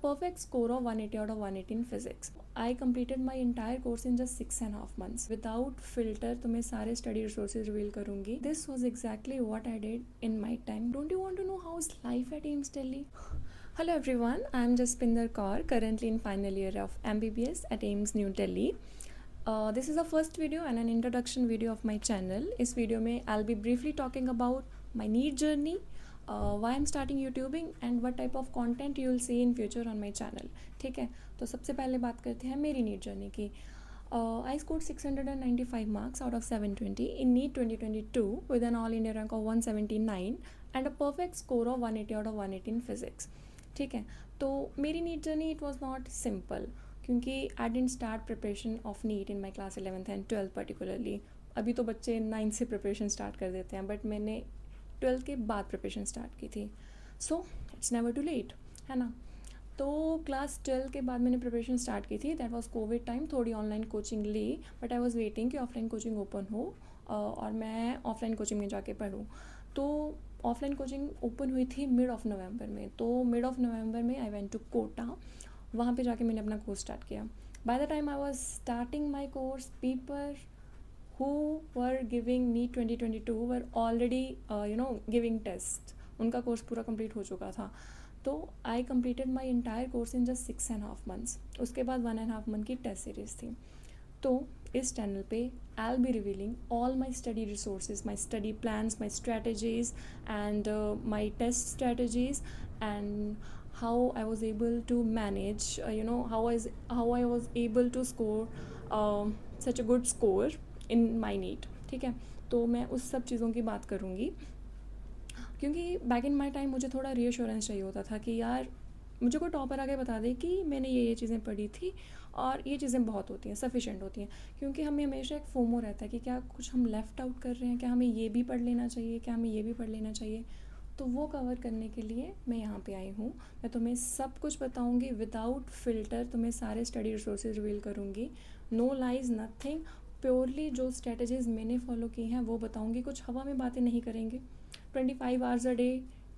Perfect score of 180 out of 180 in physics. I completed my entire course in just 6.5 months. Without filter तो मैं सारे study resources reveal करूँगी. This was exactly what I did in my time. Don't you want to know how's life at AIIMS Delhi? Hello everyone, I am Jaspinder Kaur, currently in final year of MBBS at AIIMS New Delhi. This is the first video and an introduction video of my channel. इस video में I'll be briefly talking about my NEET journey, why I'm starting YouTubing and what type of content you will see in future on my channel. ठीक है, तो सबसे पहले बात करते हैं मेरी NEET journey की. I scored 695 marks out of 720 in NEET 2022 with an all India rank of 179 and a perfect score of 180 out of 180 in physics. ठीक है, तो मेरी NEET journey it was not simple क्योंकि I didn't start preparation of NEET in my class 11th and 12th particularly. अभी तो बच्चे 9th से preparation start कर देते हैं, बट मैंने 12th के बाद प्रिपरेशन स्टार्ट की थी. So it's never too late, है ना. तो क्लास 12 के बाद मैंने प्रिपरेशन स्टार्ट की थी. That was Covid time. थोड़ी ऑनलाइन कोचिंग ली, बट आई वाज वेटिंग कि ऑफलाइन कोचिंग ओपन हो और मैं ऑफलाइन कोचिंग में जाके पढूँ. तो ऑफलाइन कोचिंग ओपन हुई थी मिड ऑफ नवंबर में. तो मिड ऑफ नवंबर में आई वेंट टू कोटा. वहाँ पे जाके मैंने अपना कोर्स स्टार्ट किया. By the time I was starting my course, people who were giving NEET 2022 were already giving test. उनका कोर्स पूरा कंप्लीट हो चुका था. तो I completed my entire course in just 6.5 months. उसके बाद 1.5 month की टेस्ट सीरीज़ थी. तो इस चैनल पे I will be revealing all my study resources, my study plans, my strategies and my test strategies and how I was able to manage, how I was able to score such a good score in my NEET. ठीक है, तो मैं उस सब चीज़ों की बात करूँगी क्योंकि बैक इन माई टाइम मुझे थोड़ा रीअश्योरेंस चाहिए होता था कि यार मुझे कोई टॉपर आके बता दे कि मैंने ये चीज़ें पढ़ी थी और ये चीज़ें बहुत होती हैं, सफिशेंट होती हैं. क्योंकि हमें हमेशा एक फोमो रहता है कि क्या कुछ हम लेफ़्ट आउट कर रहे हैं, क्या हमें ये भी पढ़ लेना चाहिए, क्या हमें ये भी पढ़ लेना चाहिए. तो वो कवर करने के लिए मैं यहाँ पे आई हूँ. मैं तुम्हें सब कुछ बताऊँगी विदाउट फ़िल्टर. तुम्हें सारे स्टडी रिसोर्सेज रिवील करूँगी. No lies, nothing. प्योरली जो स्ट्रेटजीज़ मैंने फॉलो की हैं वो बताऊँगी. कुछ हवा में बातें नहीं करेंगे. 25 आवर्स अ डे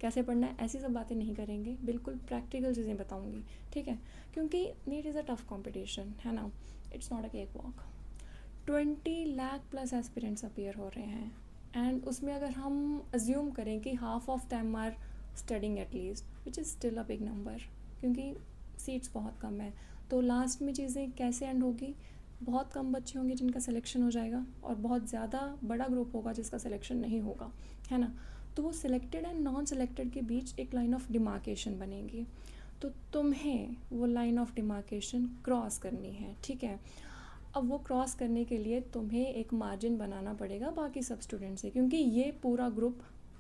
कैसे पढ़ना है ऐसी सब बातें नहीं करेंगे. बिल्कुल प्रैक्टिकल चीज़ें बताऊँगी. ठीक है, क्योंकि NEET is a tough competition, है ना. It's not a cakewalk. 20 lakh plus aspirants appear हो रहे हैं एंड उसमें अगर हम अज्यूम करें कि half of them are studying at least, which is still a big number क्योंकि सीट्स बहुत कम है. तो लास्ट में चीज़ें कैसे एंड होगी. बहुत कम बच्चे होंगे जिनका सिलेक्शन हो जाएगा और बहुत ज़्यादा बड़ा ग्रुप होगा जिसका सिलेक्शन नहीं होगा, है ना. तो वो सिलेक्टेड एंड नॉन सिलेक्टेड के बीच एक लाइन ऑफ डिमार्केशन बनेगी. तो तुम्हें वो लाइन ऑफ डिमार्केशन क्रॉस करनी है. ठीक है, अब वो क्रॉस करने के लिए तुम्हें एक मार्जिन बनाना पड़ेगा बाकी सब स्टूडेंट से, क्योंकि ये पूरा ग्रुप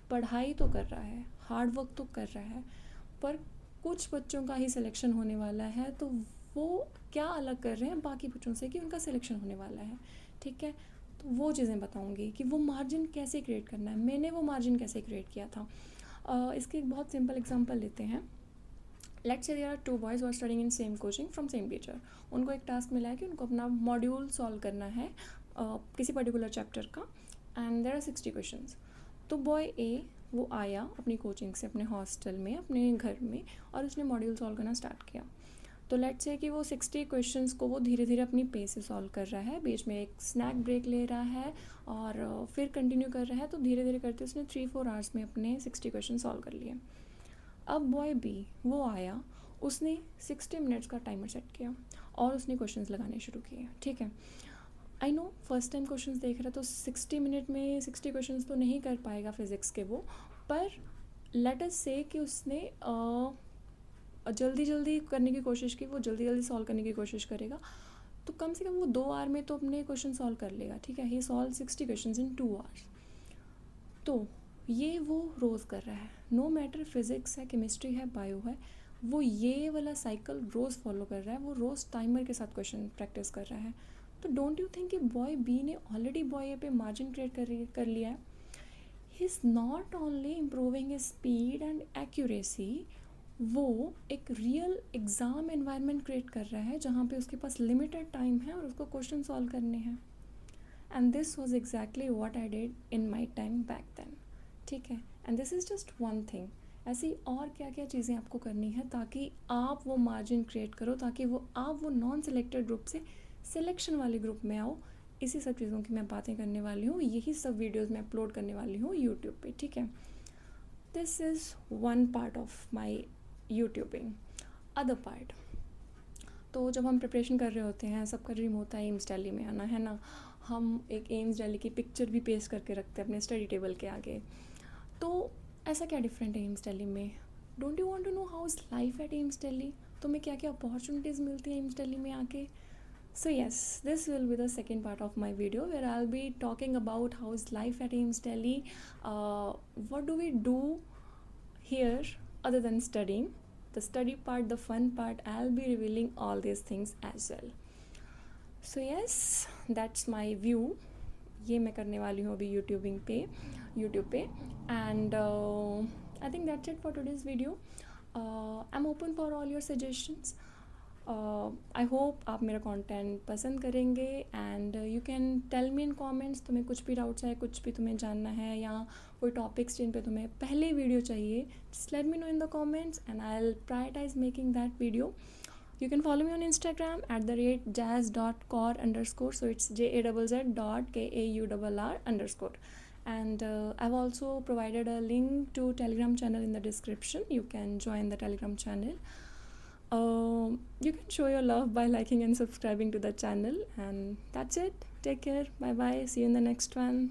पढ़ाई तो कर रहा है, हार्ड वर्क तो कर रहा है, पर कुछ बच्चों का ही सिलेक्शन होने वाला है. तो वो क्या अलग कर रहे हैं बाकी बच्चों से कि उनका सिलेक्शन होने वाला है. ठीक है, तो वो चीज़ें बताऊँगी कि वो मार्जिन कैसे क्रिएट करना है. मैंने वो मार्जिन कैसे क्रिएट किया था. इसके एक बहुत सिंपल एग्जाम्पल लेते हैं. Let's say there are 2 boys who are studying in same coaching from same teacher. उनको एक टास्क मिला है कि उनको अपना मॉड्यूल सॉल्व करना है किसी पर्टिकुलर चैप्टर का एंड देयर आर 60 क्वेश्चंस. तो बॉय ए वो आया अपनी कोचिंग से अपने हॉस्टल में, अपने घर में, और उसने मॉड्यूल सॉल्व करना स्टार्ट किया. तो लेट्स से कि वो 60 क्वेश्चंस को वो धीरे धीरे अपनी पेस से सॉल्व कर रहा है, बीच में एक स्नैक ब्रेक ले रहा है और फिर कंटिन्यू कर रहा है. तो धीरे धीरे करते उसने 3-4 आवर्स में अपने 60 क्वेश्चन सॉल्व कर लिए. अब बॉय बी वो आया, उसने 60 मिनट्स का टाइमर सेट किया और उसने क्वेश्चंस लगाने शुरू किए. ठीक है, I know first time questions देख रहा है तो 60 मिनट में 60 क्वेश्चंस तो नहीं कर पाएगा फिज़िक्स के वो, पर लेट अस से कि उसने जल्दी जल्दी करने की कोशिश की, वो जल्दी जल्दी सॉल्व करने की कोशिश करेगा. तो कम से कम वो 2 आवर में तो अपने क्वेश्चन सॉल्व कर लेगा. ठीक है, ही सॉल्व 60 क्वेश्चंस इन 2 आवर्स. तो ये वो रोज़ कर रहा है. नो मैटर फिज़िक्स है, केमिस्ट्री है, बायो है, वो ये वाला साइकिल रोज़ फॉलो कर रहा है. वो रोज़ टाइमर के साथ क्वेश्चन प्रैक्टिस कर रहा है. तो डोंट यू थिंक कि बॉय बी ने ऑलरेडी बॉय ए पे मार्जिन क्रिएट कर लिया है. He is not only improving his speed and accuracy, वो एक रियल एग्ज़ाम एनवायरनमेंट क्रिएट कर रहा है जहाँ पे उसके पास लिमिटेड टाइम है और उसको क्वेश्चन सॉल्व करने हैं. And this was exactly what I did in my time back then. ठीक है, and this is just one thing. ऐसी और क्या क्या चीज़ें आपको करनी है ताकि आप वो मार्जिन क्रिएट करो, ताकि आप वो नॉन सिलेक्टेड ग्रुप से सिलेक्शन वाले ग्रुप में आओ। इसी सब चीज़ों की मैं बातें करने वाली हूँ, यही सब वीडियोस मैं अपलोड करने वाली हूँ यूट्यूब पे, ठीक है। This is one part of my YouTubing. Other part, तो जब हम प्रिपरेशन कर रहे होते हैं, सबका ड्रीम होता है एम्स दिल्ली में आना, है ना। हम एक एम्स दिल्ली की पिक्चर भी पेस्ट करके रखते हैं अपने स्टडी टेबल के आगे। तो ऐसा क्या डिफरेंट है एम्स दिल्ली में? Don't you want to know how is life at AIIMS Delhi? तुम्हें क्या क्या अपॉर्चुनिटीज़ मिलती हैं एम्स दिल्ली में आके? So yes, this will be the second part of my video where I'll be talking about how is life at AIIMS Delhi, what do we do here other than studying, the study part, the fun part. I'll be revealing all these things as well. So yes, that's my view. ये मैं करने वाली हूँ अभी YouTube पे and I think that's it for today's video. I am open for all your suggestions. I hope आप मेरा content पसंद करेंगे and you can tell me in comments. तुम्हें कुछ भी डाउट्स है, कुछ भी तुम्हें जानना है या कोई टॉपिक्स जिन पे तुम्हें पहले वीडियो चाहिए, just let me know in the comments and I will prioritise making that video. You can follow me on Instagram at the rate jazz.kaur_. So it's JAZZ.KAURR_. And I've also provided a link to Telegram channel in the description. You can join the Telegram channel. You can show your love by liking and subscribing to the channel. And that's it. Take care. Bye bye. See you in the next one.